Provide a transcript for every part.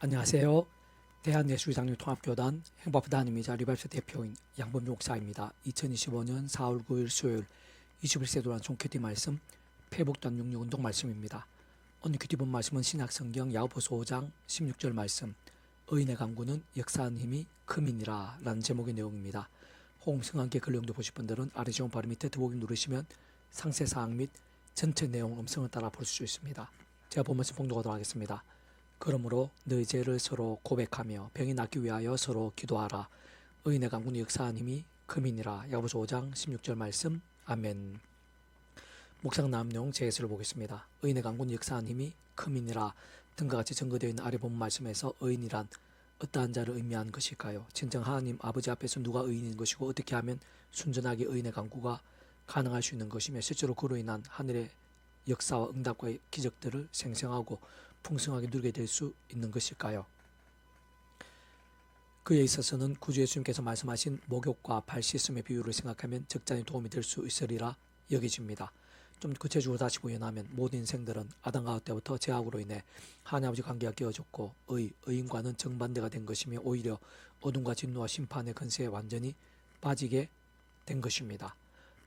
안녕하세요. 대한예술장로통합교단 행법단임이자 리발스 대표인 양범 목사입니다. 2025년 4월 9일 수요일 21세 도란 종큐티 말씀 패북단 66 운동 말씀입니다. 오늘 큐티 본 말씀은 신약성경 야고보서 5장 16절 말씀 의인의 강구는 역사하는 힘이 크민이라 라는 제목의 내용입니다. 호응성 함께 글 내용도 보실 분들은 아래 지원 바로 밑에 더보기 누르시면 상세사항 및 전체 내용 음성을 따라 볼 수 있습니다. 제가 본 말씀 봉독하도록 하겠습니다. 그러므로 너희 죄를 서로 고백하며 병이 낫기 위하여 서로 기도하라. 의인의 강군이 역사한 힘이 크민이라. 야고보서 5장 16절 말씀. 아멘. 묵상 나음 내용 제1을 보겠습니다. 의인의 강군이 역사한 힘이 크민이라. 등과 같이 증거되어 있는 아래 본 말씀에서 의인이란 어떠한 자를 의미하는 것일까요? 진정 하나님 아버지 앞에서 누가 의인인 것이고 어떻게 하면 순전하게 의인의 강구가 가능할 수 있는 것이며 실제로 그로 인한 하늘의 역사와 응답과 기적들을 생생하고 풍성하게 누리게 될 수 있는 것일까요? 그에 있어서는 구주 예수님께서 말씀하신 목욕과 발 씻음의 비유를 생각하면 적잖이 도움이 될 수 있으리라 여겨집니다. 좀 구체적으로 다시 구현하면 모든 인생들은 아담 가우 때부터 죄악으로 인해 하나님 아버지 관계가 깨어졌고 의인과는 정반대가 된 것이며 오히려 어둠과 진노와 심판의 근세에 완전히 빠지게 된 것입니다.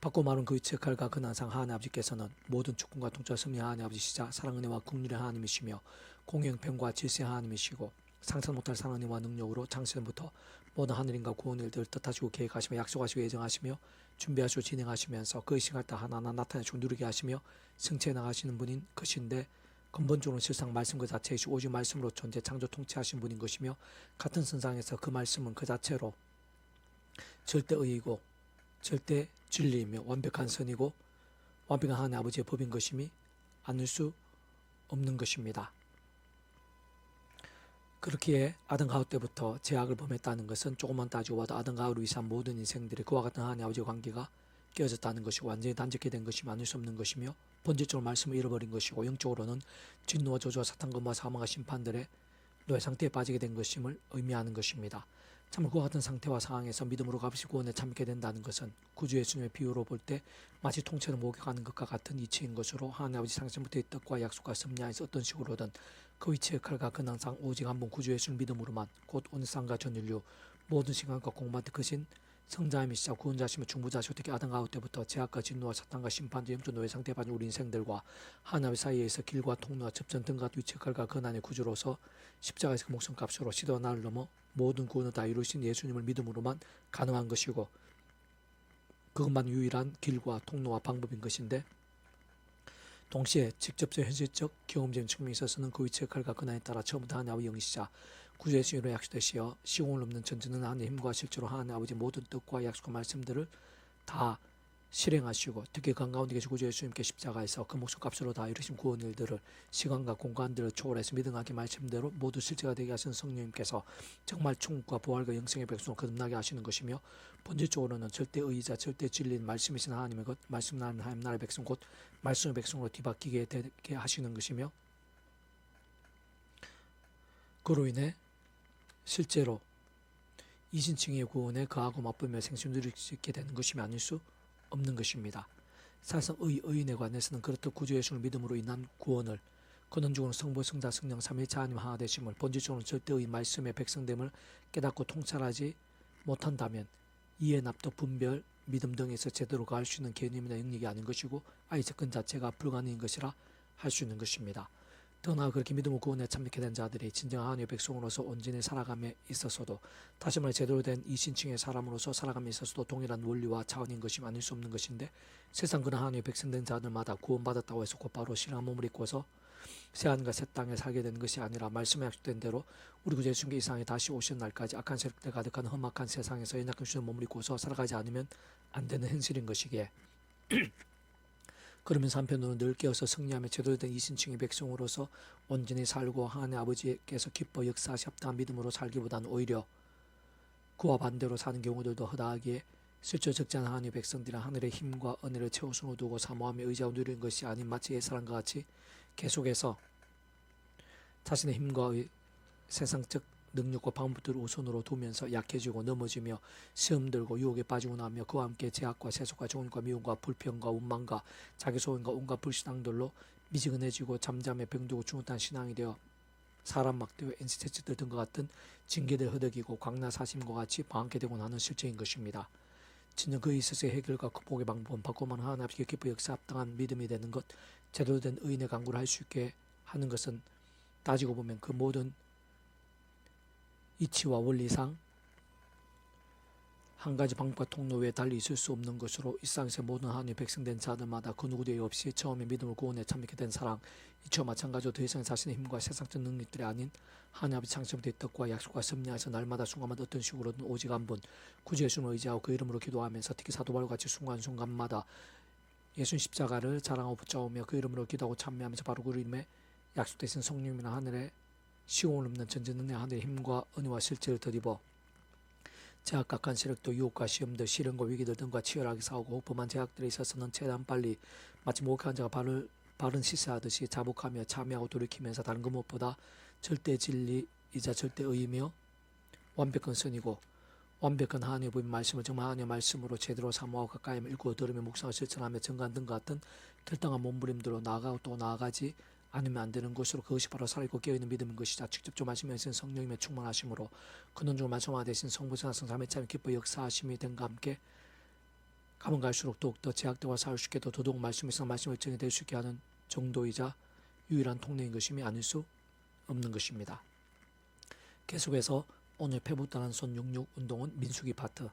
바꿔 말하면 그 위치의 칼과 근한상 하나님 아버지께서는 모든 주권과 통치와 섭리 하나님 아버지시자 사랑 은혜와 국률의 하나님이시며 공영평과 질서의 하나님이시고 상상 못할 사랑은혜와 능력으로 창세전부터 모든 하늘인과 구원 일들을 뜻하시고 계획하시며 약속하시고 예정하시며 준비하시고 진행하시면서 그 시간 다 하나하나 나타내시고 누리게 하시며 성취해 나가시는 분인 것인데 근본적으로는 실상 말씀 그 자체이시고 오직 말씀으로 존재 창조 통치하신 분인 것이며 같은 선상에서 그 말씀은 그 자체로 절대의이고 절대 진리이며 완벽한 선이고 완벽한 하나님 아버지의 법인 것임이 아닐 수 없는 것입니다. 그렇기에 아담 가우 때부터 죄악을 범했다는 것은 조금만 따지고 봐도 아담 가우를 위한 모든 인생들이 그와 같은 하나님 아버지의 관계가 깨어졌다는 것이고 완전히 단절게 된 것이며 아닐 수 없는 것이며 본질적으로 말씀을 잃어버린 것이고 영적으로는 진노와 저주와 사탄검과 사망과 심판들의 노예 상태에 빠지게 된 것임을 의미하는 것입니다. 참으로 그와 같은 상태와 상황에서 믿음으로 값없이 구원에 참게 된다는 것은 구주 예수님의 비유로 볼 때 마치 통째로 목욕하는 것과 같은 이치인 것으로 하나님 아버지 상생부터의 뜻과 약속과 섭리 안에서 어떤 식으로든 그 위치의 칼과 근황상 오직 한 번 구주 예수를 믿음으로만 곧 온 세상과 전 인류 모든 시간과 공부한테 크신 성자이시자 구원자시며 중보자시고 특히 아담 가우 때부터 죄악과 진노와 사탄과 심판과 영적 노예 상태에 빠진 우리 인생들과 하나님 사이에서 길과 통로와 접전 등과 위치의 칼과 근한의 구주로서 십자가에서 그 목숨값으로 시대와 나를 넘어 모든 구원을 다 이루신 예수님을 믿음으로만 가능한 것이고 그것만 유일한 길과 통로와 방법인 것인데 동시에 직접적 현실적 경험적인 측면에 있어서는 그 위치의 칼과 근한에 따라 처음부터 하나님 아버지 영이시자 구주 예수님으로 약속되시어 시공을 넘는 전지는 하나님의 힘과 실제로 하나님 아버지 모든 뜻과 약속과 말씀들을 다 실행하시고 특히 그 가운데 계신 구주 예수님께 십자가에서 그 목숨값으로 다 이루신 구원 일들을 시간과 공간들을 초월해서 믿음하게 말씀대로 모두 실제가 되게 하신 성령님께서 정말 천국과 부활과 영생의 백성을 거듭나게 하시는 것이며 본질적으로는 절대의이자 절대 진리인 말씀이신 하나님의 것 말씀 나는 하나님 나라의 백성 곧 말씀의 백성으로 뒤바뀌게 되게 하시는 것이며 그로 인해 실제로 이신층의 구원에 거하고 맛보며 생수 누릴 수 있게 되는 것이 아닐 수 없는 것입니다. 사실상 의인에 관해서는 그렇듯 구주 예수를 믿음으로 인한 구원을 근원적으로 성부, 성자, 성령, 삼위일체 하나님 하나 되심을 본질적으로 절대의 말씀의 백성됨을 깨닫고 통찰하지 못한다면 이해, 납득, 분별, 믿음 등에서 제대로 가할 수 있는 개념이나 영역이 아닌 것이고 아예 접근 자체가 불가능인 것이라 할 수 있는 것입니다. 더 나아 그렇게 믿음으로 구원에 참여하게 된 자들이 진정한 하나님의 백성으로서 온전히 살아감에 있어서도 다시 말해 제대로 된 이신층의 사람으로서 살아감에 있어서도 동일한 원리와 차원인 것이 아닐 수 없는 것인데 세상 그런 하나님의 백성된 자들마다 구원받았다고 해서 곧바로 신앙 몸을 입고서 새하늘과 새 땅에 살게 되는 것이 아니라 말씀에 약속된 대로 우리 구주 예수님께 이 세상에 다시 오시는 날까지 악한 세력들 가득한 험악한 세상에서 연약한 주의 몸을 입고서 살아가지 않으면 안 되는 현실인 것이기에 그러면서 한편으로는 늘 깨어서 승리하며 제대로 된 이신층의 백성으로서 온전히 살고 하나님 아버지께서 기뻐 역사하시 합당한 믿음으로 살기보다는 오히려 그와 반대로 사는 경우들도 허다하기에 실제 적지 않은 하나님의 백성들은 하늘의 힘과 은혜를 최우선으로 두고 사모하며 의지하고 누리는 것이 아닌 마치 옛사람과 같이 계속해서 자신의 힘과 세상적 능력과 방법들을 우선으로 두면서 약해지고 넘어지며 시험 들고 유혹에 빠지고 나며 그와 함께 제약과 세속과 정욕과 미움과 불평과 원망과 자기 소원과 온갖 불신앙들로 미지근해지고 잠잠해 병들고 중후한 신앙이 되어 사람 막대와 NC태치들 등과 같은 징계들 허덕이고 광나사심과 같이 방황케 되곤 하는 실정인 것입니다. 진정 그에 있어서의 해결과 극복의 방법은 바꾸면 하나님 아버지의 기뻐 역사 합당한 믿음이 되는 것, 제대로 된 의인의 강구를 할 수 있게 하는 것은 따지고 보면 그 모든 이치와 원리상 한 가지 방법과 통로 외에 달리 있을 수 없는 것으로 일상에서 모든 하나님의 백성된 자들마다 그 누구도 예외 없이 처음에 믿음을 구원에 참여하게 된 사랑, 이치와 마찬가지로 더 이상 자신의 힘과 세상적 능력들이 아닌 하나님 아버지 창조의 뜻과 약속과 섭리하에서 날마다 순간마다 어떤 식으로든 오직 한 분, 구주 예수님을 의지하고 그 이름으로 기도하면서 특히 사도 바울과 같이 순간순간마다 예수님 십자가를 자랑하고 붙잡으며 그 이름으로 기도하고 참여하면서 바로 그 이름에 약속되신 성령이나 하늘의 시공을 넘는 전지능력 하늘의 힘과 은혜와 실제를 덧입어 제약과 간세력도 유혹과 시험들, 시련과 위기들 등과 치열하게 싸우고 범한 제약들에 있어서는 최대한 빨리 마치 목욕한 자가 발은 씻어하듯이 자복하며 참여하고 돌이키면서 다른 것 무엇보다 절대 진리이자 절대 의이며 완벽한 선이고 완벽한 하나님의 부인 말씀을 정말 하나님의 말씀으로 제대로 사모하고 가까이 읽고 들으며 묵상을 실천하며 정관 등과 같은 결당한 몸부림들로 나아가고 또 나아가지 않으면 안 되는 것으로 그것이 바로 살아있고 깨어있는 믿음인 것이자 직접적 말씀에서는 성령님의 충만하심으로 근원적으로 말씀화 되신 성부성화 성삼위참 기뻐 역사하심이 된과 함께 가면 갈수록 더욱더 제약대와 싸울 수 있게 더 더더욱 말씀에서 말씀을 정의될 수 있게 하는 정도이자 유일한 통로인 것임이 아닐 수 없는 것입니다. 계속해서 오늘 패붙다는 손 66 운동은 민수기 파트.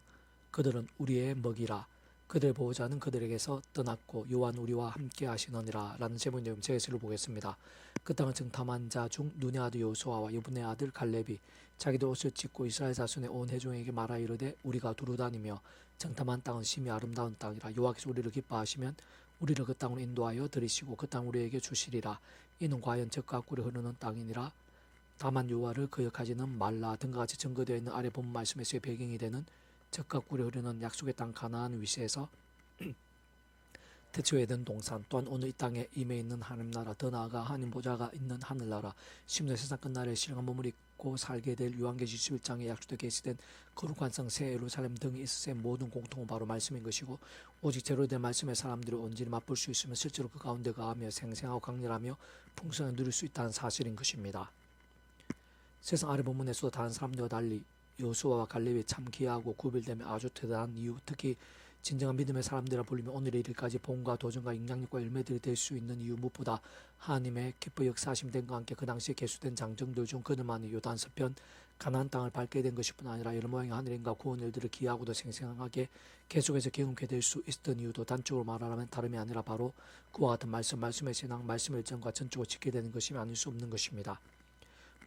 그들은 우리의 먹이라. 그들 보호자는 그들에게서 떠났고 요한 우리와 함께 하시느니라 라는 제목의 내용 제시를 보겠습니다. 그 땅을 정탐한 자 중 눈의 아들 여호수아와 여분의 아들 갈렙이 자기들 옷을 찢고 이스라엘 자손의 온 회중에게 말하 이르되 우리가 두루 다니며 정탐한 땅은 심히 아름다운 땅이라 여호와께서 우리를 기뻐하시면 우리를 그 땅으로 인도하여 들이시고 그 땅 우리에게 주시리라. 이는 과연 적과 꿀이 흐르는 땅이니라. 다만 여호와를 거역하지는 말라 등과 같이 증거되어 있는 아래 본 말씀에서의 배경이 되는 적과 꿀이 흐르는 약속의 땅 가나안 위시에서 태초에 든 동산 또한 오늘 이 땅에 임해 있는 하나님 나라 더 나아가 하나님 보좌가 있는 하늘나라 심지어 세상 끝날에 신령한 몸을 입고 살게 될 요한계시 11장에 약속되어 계시된 거룩한 성 새 예루살렘 등이 있으세 모든 공통은 바로 말씀인 것이고 오직 제대로 된 말씀의 사람들이 온전히 맛볼 수 있으면 실제로 그 가운데 가하며 생생하고 강렬하며 풍성하게 누릴 수 있다는 사실인 것입니다. 세상 아래 본문에서도 다른 사람들과 달리 여호수아와 갈렙이 참 귀하고 구별되며 아주 대단한 이유, 특히 진정한 믿음의 사람들이라 불리며 오늘의 일까지 본과 도전과 영향력과 열매들이 될 수 있는 이유 무엇보다 하나님의 기뻐 역사하심 된과 함께 그 당시에 계수된 장정들 중 그들만이 요단 서편 가나안 땅을 밟게 된 것뿐 아니라 여러 모양의 하늘인과 구원 일들을 기하고도 생생하게 계속해서 경험케 될 수 있었던 이유도 단적으로 말하라면 다름이 아니라 바로 그와 같은 말씀의 신앙, 말씀의 일정과 전적으로 지키게 되는 것이 아닐 수 없는 것입니다.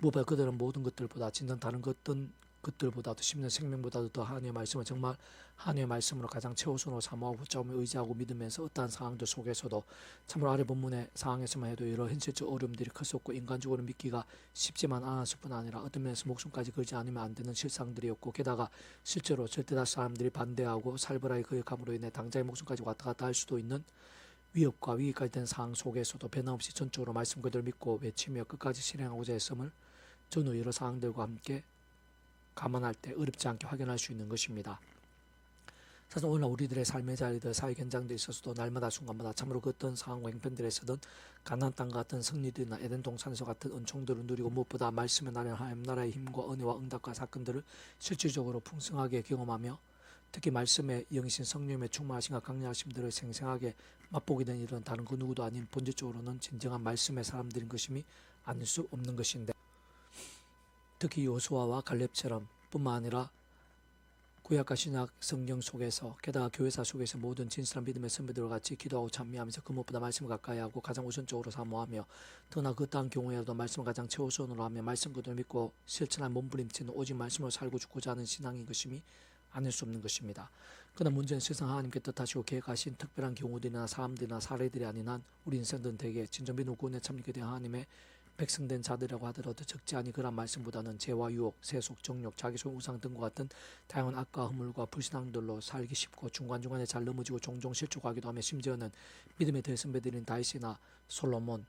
무엇보다 그들은 모든 것들보다 진정 다른 어떤 것들보다도 심는 생명보다도 더 하나님의 말씀을 정말 하나님의 말씀으로 가장 최우선으로 사모하고 붙잡으며 의지하고 믿으면서 어떠한 상황들 속에서도 참으로 아래 본문의 상황에서만 해도 여러 현실적 어려움들이 컸었고 인간적으로 믿기가 쉽지만 않았을 뿐 아니라 어떤 면에서 목숨까지 걸지 않으면 안 되는 실상들이었고 게다가 실제로 절대다수 사람들이 반대하고 살벌하게 거역함으로 인해 당장의 목숨까지 왔다 갔다 할 수도 있는 위협과 위기까지 된 상황 속에서도 변함없이 전적으로 말씀 그대로 믿고 외치며 끝까지 실행하고자 했음을 전후 여러 상황들과 함께 감안할 때 어렵지 않게 확인할 수 있는 것입니다. 사실 오늘날 우리들의 삶의 자리들, 사회 현장들에 있어서도 날마다 순간마다 참으로 그 어떤 상황과 형편들에서든 가나안 땅 같은 승리들이나 에덴 동산에서 같은 은총들을 누리고 무엇보다 말씀의 나라인 하나님 나라의 힘과 은혜와 응답과 사건들을 실질적으로 풍성하게 경험하며 특히 말씀의 영이신 성령의 충만하심과 강력하심들을 생생하게 맛보게 된 일은 다른 그 누구도 아닌 본질적으로는 진정한 말씀의 사람들인 것임이 아닐 수 없는 것인데 특히 여호수아와 갈렙처럼 뿐만 아니라 구약과 신약 성경 속에서 게다가 교회사 속에서 모든 진실한 믿음의 선배들과 같이 기도하고 찬미하면서 그 무엇보다 말씀을 가까이 하고 가장 우선적으로 사모하며 더나 그 땅 경우에도 말씀을 가장 최우선으로 하며 말씀 그대로 믿고 실천한 몸부림치는 오직 말씀으로 살고 죽고자 하는 신앙인 것임이 아닐 수 없는 것입니다. 그러나 문제는 세상 하나님께 뜻하시고 계획하신 특별한 경우들이나 사람들이나 사례들이 아닌 한 우리 인생들은 대개 진정 믿음 구원에 참여하게 된 하나님의 백성된 자들이라고 하더라도 적지 않이 그런 말씀보다는 죄와 유혹, 세속, 정욕, 자기소용 우상 등과 같은 다양한 악과 허물과 불신앙들로 살기 쉽고 중간중간에 잘 넘어지고 종종 실족하기도 하며 심지어는 믿음의 대선배들인 다윗이나 솔로몬,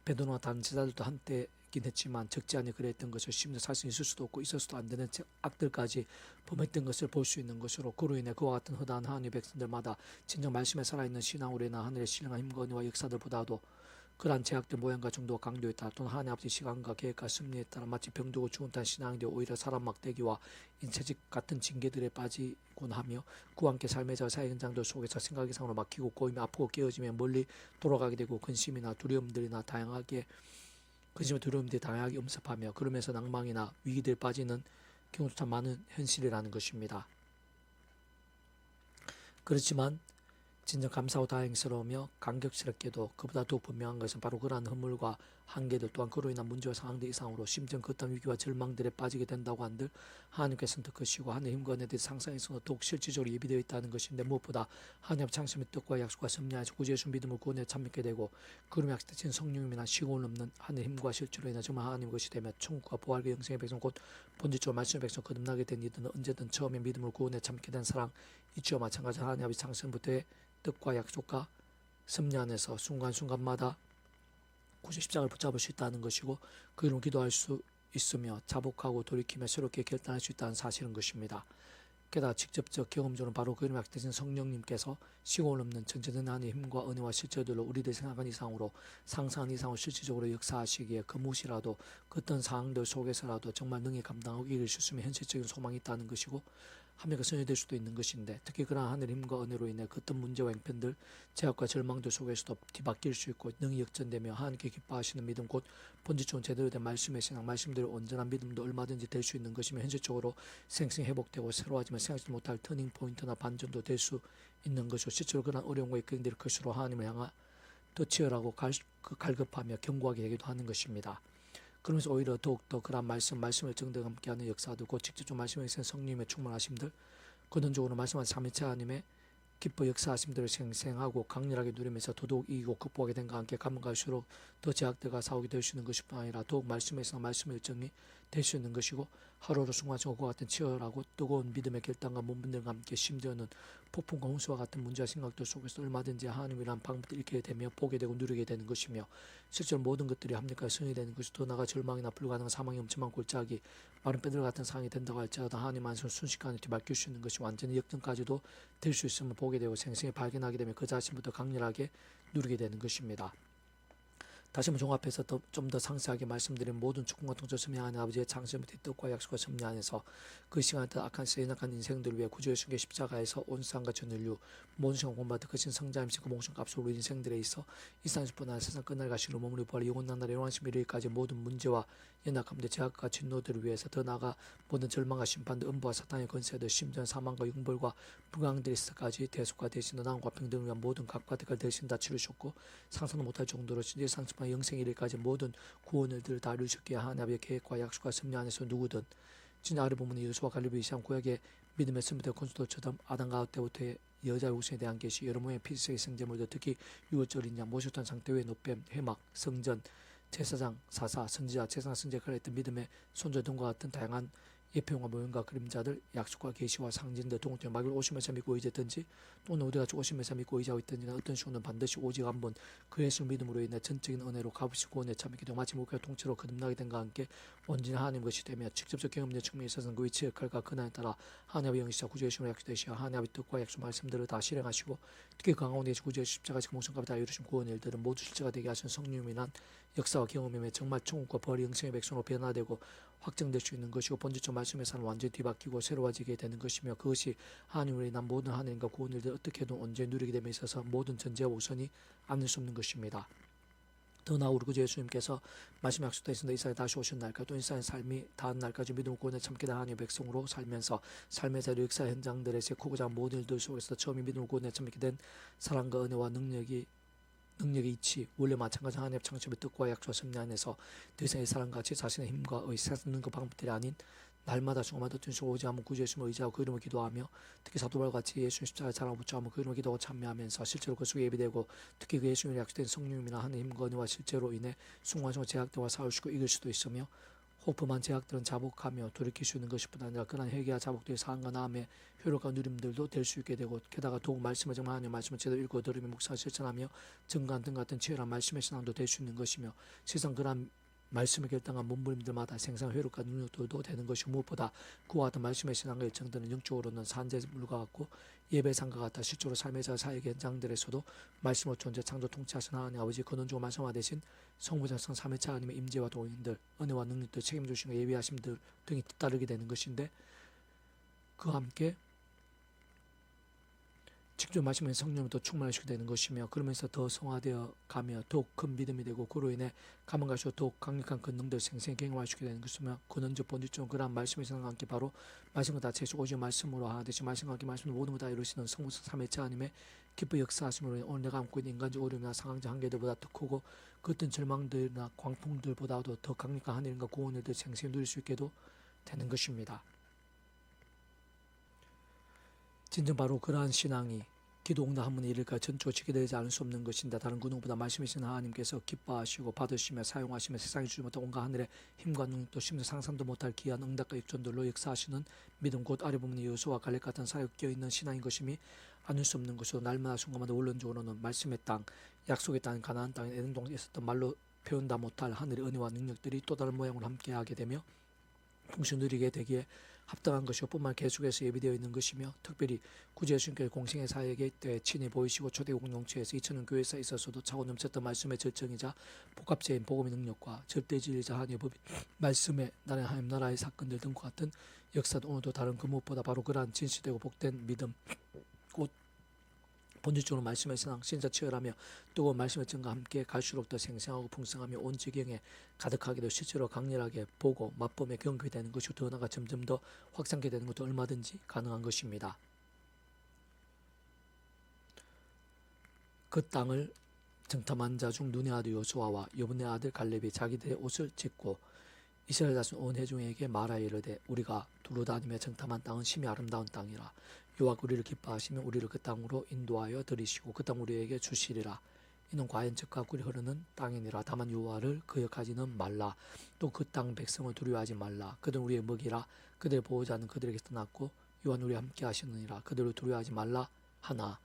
베드로나 다른 제자들도 한때긴 했지만 적지 않이 그랬던 것을 심지어 살 수 있을 수도 없고 있어서도 안 되는 악들까지 범했던 것을 볼 수 있는 것으로 그로 인해 그와 같은 허다한 하나님의 백성들마다 진정 말씀에 살아있는 신앙으로 인한 하늘의 신령한 힘과 은혜와 역사들보다도 그러한 제약들 모양과 정도와 강도에 따라 또는 하나님 아버지 시간과 계획과 섭리에 따라 마치 병들고 죽은 듯한 신앙이 되어 오히려 사람 막대기와 인체적 같은 징계들에 빠지곤 하며 그와 함께 삶의 자 사회 현장들 속에서 생각 이상으로 막히고 꼬이며 아프고 깨어지며 멀리 돌아가게 되고 근심이나 두려움들이 다양하게 엄습하며 그러면서 낭망이나 위기들에 빠지는 경우도 참 많은 현실이라는 것입니다. 그렇지만 진정 감사하고 다행스러우며 감격스럽게도 그보다 더욱 분명한 것은 바로 그러한 허물과 한계들 또한 그로 인한 문제와 상황들 이상으로 심지어 그 어떤 위기와 절망들에 빠지게 된다고 한들 하나님께서는 더 크시고 하나님의 힘과 은혜들이 상상에서 더욱 실질적으로 예비되어 있다는 것인데 무엇보다 하나님의 창심의 뜻과 약속과 섭리하여서 구주예수 믿음을 구원에 참여하게 되고 그럼 약속되신 성령님이나 시공을 넘는 하나님의 힘과 실제로 인해 정말 하나님의 것이 되며 천국과 부활과 영생의 백성 곧 본질적으로 말씀의 백성 거듭나게 된 이들은 언제든 처음에 믿음을 구원에 참게 된 사랑 이치와 마찬가지로 하나님의 창심부터의 뜻과 약속과 섭리 안에서 순간순간마다 구주 십자가를 붙잡을 수 있다는 것이고 그 이름 기도할 수 있으며 자복하고 돌이키며 새롭게 결단할 수 있다는 사실인 것입니다. 게다가 직접적 경험적으로 바로 그 이름 약되신 성령님께서 시공을 넘는 전체된 하나님의 힘과 은혜와 실제들로 우리들 생각한 이상으로 상상한 이상으로 실질적으로 역사하시기에 그 무엇이라도 그 어떤 상황들 속에서라도 정말 능히 감당하고 이길 수 있으면 현실적인 소망이 있다는 것이고 하면 그 선이 될 수도 있는 것인데 특히 그러한 하늘의 힘과 은혜로 인해 그 어떤 문제와 형편들 제약과 절망들 속에서도 뒤바뀔 수 있고 능히 역전되며 하나님께 기뻐하시는 믿음 곧 본질적으로 제대로 된 말씀의 신앙 말씀대로 온전한 믿음도 얼마든지 될 수 있는 것이며 현실적으로 생생히 회복되고 새로워지면 생각지 못할 터닝 포인트나 반전도 될 수 있는 것이고 실제로 그러한 어려움과 이끌림들이 클수록 하나님을 향하 더 치열하고 갈급하며 견고하게 되기도 하는 것입니다. 그러면서 오히려 더욱더 그런 말씀을 정대가 함께하는 역사들 곧 직접적 말씀에 있는 성령님의 충만하심들 근원적으로 말씀하신 삼위체 하나님의 기뻐 역사하심들을 생생하고 강렬하게 누리면서 더더욱 이기고 극복하게 된 것 함께 가면 갈수록 더 제약들과 싸우게 될 수 있는 것일 뿐 아니라 더욱 말씀에서 말씀의 일정이 될 수 있는 것이고 하루하루 순간순간 그와 같은 치열하고 뜨거운 믿음의 결단과 몸분들과 함께 심지어는 폭풍과 홍수와 같은 문제와 생각들 속에서 얼마든지 하나님이란 방법을 읽게 되며 보게 되고 누리게 되는 것이며 실제로 모든 것들이 합리화의 성이 되는 것이 더 나아가 절망이나 불가능한 사망이 엄청난 골짜기 마른 뼈들 같은 상황이 된다고 할지라도 하나님 안에서 순식간에 뒤바뀔 수 있는 것이 완전히 역전까지도 될 수 있음을 보게 되고 생생히 발견하게 되면 그 자신부터 강렬하게 누리게 되는 것입니다. 다시 한번 종합해서 좀 더 상세하게 말씀드린 모든 축복과 통치 섭리 하나님 아버지의 창세부터 뜻과 약속과 섭리 안에서 그 시간에 악한 세인악한 인생들을 위해 구주의 순교 십자가에서 온 세상과 전 인류 모든 시간 공부받은 거친 성자임신 그 목숨 값으로 우리 인생들에 있어 이 세상뿐 아니라 세상 끝날 가시로 머무리 부활 영원한 날의 영원하신 미래까지 모든 문제와 연약함들 제약과 진노들을 위해서 더 나아가 모든 절망과 심판들 음부와 사탄의 권세들 심지어 사망과 흉벌과 불강들이 있어까지 대속과 대신 나음과 평등을 위한 모든 각과 대가를 대신 다 치르셨고 상상도 못할 정도로 진짜 상승과 영생 이르기까지 모든 구원을 다 이루셨기에 하나님의 계획과 약속과 섭리 안에서 누구든 진짜 아래 보면 예수와 갈릴리 시험 구약의 믿음의 선비들 콘수도처럼 아담과 하와 때부터의 여자의 우선에 대한 계시 여러 모양의 필수의 성제물들 특히 유월절인 양 모셨던 상태의 노뱀 회막 성전 제사장 사사 선지자 제사장 선지자가 했던 믿음의 손자 등과 같은 다양한 예표와 모형과 그림자들 약속과 계시와 상징들 동일된 마귀를 오시면서 믿고 의지했든지 또는 어디같이 오시면서 믿고 의지하고 있든지 어떤 식으로는 반드시 오직 한번 그 예수 믿음으로 인해 전적인 은혜로 값없이 구원에 참이게 되고 마치 목표 통째로 거듭나게 된과 함께 온전히 하나님 것이 되며 직접적 경험의 측면에 있어서는 그 위치 역할과 근한에 따라 하나님의 영이시자 구주의 신으로 약속되시어 하나님의 뜻과 약속 말씀들을 다 실행하시고 특히 강화원의 구주의 십자가 목숨값을 다 이루신 구원 일들은 모두 실제가 되게 하신 성령님이 난 역사와 경험임에 정말 천국과 벌이 영생의 백성으로 변화되고 확정될 수 있는 것이고 본질적 말씀에서는 완전히 뒤바뀌고 새로워지게 되는 것이며 그것이 하나님으로 인한 모든 하나님과 구원을 어떻게든 언제 누리게 됨에 있어서 모든 전제와 우선이 않을 수 없는 것입니다. 더 나아 우리 구주 예수님께서 말씀 약속되신 이스라엘 다시 오신 날까지 또 이스라엘 삶이 닿은 날까지 믿음을 구원에 참게 된 하나님의 백성으로 살면서 삶의 자리 역사 현장들에서 크고 작은 모든 일들 속에서 처음에 믿음을 구원에 참게 된 사랑과 은혜와 능력의 이치 원래 마찬가지 하나님의 창조의 뜻과 약속과 섭리 안에서 더 이상 이 사람같이 자신의 힘과 의사는 그 방법들이 아닌 날마다 중마다 tun식 오지 않으면 구주 예수님을 의지하고 그 이름을 기도하며 특히 사도바울과 같이 예수님 십자가에 자라고 붙잡으면 그 이름을 기도하고 참여하면서 실제로 그 속에 예비되고 특히 그 예수님의 약속된 성령님이나 하나님 힘과 은혜와 실제로 인해 순간순간 제약들과 싸우시고 이길 수도 있으며 호프만 제약들은 자복하며 돌이킬 수 있는 것이 뿐 아니라 그런 회개와 자복들의 상과 나음의 효력과 누림들도 될 수 있게 되고 게다가 더욱 말씀을 정말 하나님의 말씀을 제대로 읽고 들으며 묵상을 실천하며 증거한 등 같은 치열한 말씀의 신앙도 될 수 있는 것이며 세상 그런 말씀을 결정한 몸부림들마다 생산 회로과 능력들도 되는 것이 무엇보다 그와 같은 말씀의 신앙과 일정들은 영적으로는 산재물과 같고 예배상과 같다. 실제로 삶의 자 사역 현장들에서도 말씀으로 존재 창조 통치하신 하나님 아버지 근원적으로 말씀하되신 성부작성 3회차 하나님의 임재와 동행들 은혜와 능력들 책임주신 예비하심들 등이 뒤따르게 되는 것인데 그와 함께 직접 마시면 성령을 더 충만하시게 되는 것이며 그러면서 더 성화되어 가며 더욱 큰 믿음이 되고 그로 인해 가면 갈수록 더욱 강력한 권능들 생생히 경험하시게 되는 것이며 근원적 본질적으로 그러한 말씀의 생각과 함께 바로 말씀과 다 채시고 오직 말씀으로 하듯이 말씀과 함께 말씀을 모든 것 다 이루시는 성부성 3회차 하나님의 기뻐 역사하심으로 오늘 내가 안고 있는 인간적 어려움이나 상황적 한계들보다 더 크고 그 어떤 절망들이나 광풍들보다도 더 강력한 하늘과 구원을 더 생생히 누릴 수 있게도 되는 것입니다. 진정 바로 그러한 신앙이 기도 응답 한 번에 이를까 전적으로 지켜되지 않을 수 없는 것인데 다른 그 누구보다 말씀이신 하나님께서 기뻐하시고 받으시며 사용하시며 세상에 주지 못한 온갖 하늘의 힘과 능력도 심지어 상상도 못할 귀한 응답과 역전들로 역사하시는 믿음 곧 아래 부분의 여호수아와 갈렙 같은 사역 껴있는 신앙인 것임이 아닐 수 없는 것으로 날마다 순간마다 원론적으로는 말씀의 땅, 약속의 땅, 가나안 땅, 에덴 동산에 있었던 말로 표현 다 못할 하늘의 은혜와 능력들이 또 다른 모양으로 함께하게 되며 동시 누리게 되기에 합당한 것이고 뿐만 계속해서 예비되어 있는 것이며 특별히 구주 예수님께서 공생의 사역에 때 친히 보이시고 초대 공동체에서 2000년 교회사에 있어서도 차고 넘쳤던 말씀의 절정이자 복합제인 복음의 능력과 절대진리자 하나님의 법이 말씀의 나라의 하나님 나라의 사건들 등과 같은 역사도 오늘도 다른 그 무엇보다 바로 그러한 진실되고 복된 믿음 곧 본질적으로 말씀의 신앙 진짜 치열하며 뜨거운 말씀의 증과 함께 갈수록 더 생생하고 풍성하며 온 지경에 가득하게도 실제로 강렬하게 보고 맛보며 경험이 되는 것이 더 나아가 점점 더 확장하게 되는 것도 얼마든지 가능한 것입니다. 그 땅을 정탐한 자 중 눈의 아들 여호수아와 여분의 아들 갈렙이 자기들의 옷을 찢고 이스라엘 자손 온 회중에게 말하여 이르되 우리가 두루 다니며 정탐한 땅은 심히 아름다운 땅이라 여호와가 우리를 기뻐하시며 우리를 그 땅으로 인도하여 들이시고 그 땅 우리에게 주시리라. 이는 과연 적과 꿀이 흐르는 땅이니라. 다만 여호와를 거역하지는 말라. 또 그 땅 백성을 두려워하지 말라. 그들은 우리의 먹이라. 그들의 보호자는 그들에게 떠났고 여호와는 우리와 함께 하시느니라. 그들을 두려워하지 말라 하나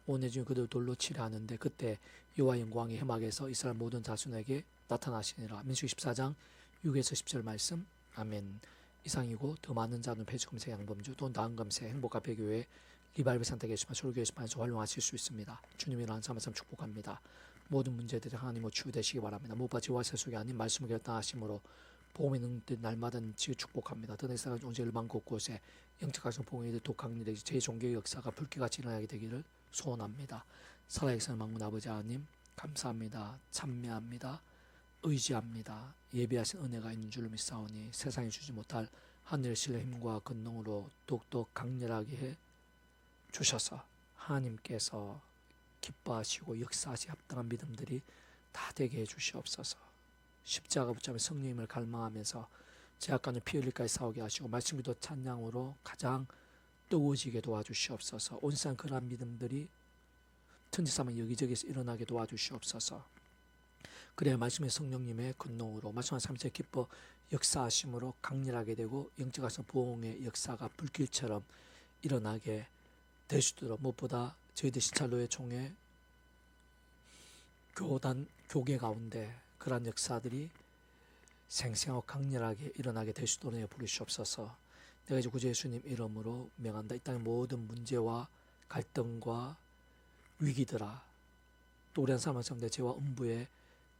온 회중이 그들을 돌로 치려 하는데 그때 여호와 영광이 해막에서 이스라엘 모든 자손에게 나타나시니라. 민수기 14장 6에서 10절 말씀. 아멘. 이상이고 더 많은 자는 폐지검색 양범주 또 나은 검색 행복카페교회 리바이벌 산타교회에서만 솔교회에서만 활용하실 수 있습니다. 주님이라는 삶을 축복합니다. 모든 문제들이 하나님으로 치유되시기 바랍니다. 무엇보다 지와 세속이 아닌 말씀을 결단하심으로 복음의 능력들 날마다 지금 축복합니다. 더내사가 언제 일반 곳곳에 영적 가정 복음이 독강리되지 제 종교의 역사가 불길같이 일어나게 되기를 소원합니다. 살아계신 만군 아버지 하나님 감사합니다. 찬미합니다. 의지합니다. 예비하신 은혜가 있는 줄로 믿사오니 세상에 주지 못할 하늘의 신의 힘과 권능으로 더욱더 강렬하게 해 주셔서 하나님께서 기뻐하시고 역사하시 합당한 믿음들이 다 되게 해 주시옵소서. 십자가 붙잡은 성령님을 갈망하면서 제약간을 피 흘릴까지 싸우게 하시고 말씀기도 찬양으로 가장 뜨거워지게 도와주시옵소서. 온 세상 그러한 믿음들이 천지사만 여기저기서 일어나게 도와주시옵소서. 그래야 말씀의 성령님의 권능으로 말씀한 삶에 기뻐 역사하심으로 강렬하게 되고 영적하신 부흥의 역사가 불길처럼 일어나게 될 수 있도록 무엇보다 저희들 시찰로의 총회 교계 가운데 그러한 역사들이 생생하고 강렬하게 일어나게 될 수 있도록 부르시옵소서. 내가 이제 구주 예수님 이름으로 명한다. 이 땅의 모든 문제와 갈등과 위기들아 또 우리 한 사람한 사람의 죄와 음부의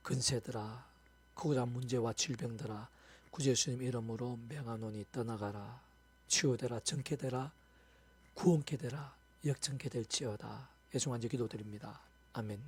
근세들아 크고 작은 문제와 질병들아 구주 예수님 이름으로 명하노니 떠나가라. 치유되라. 정케 되라. 구원케 되라. 역정케 될지어다. 예수님 기도드립니다. 아멘.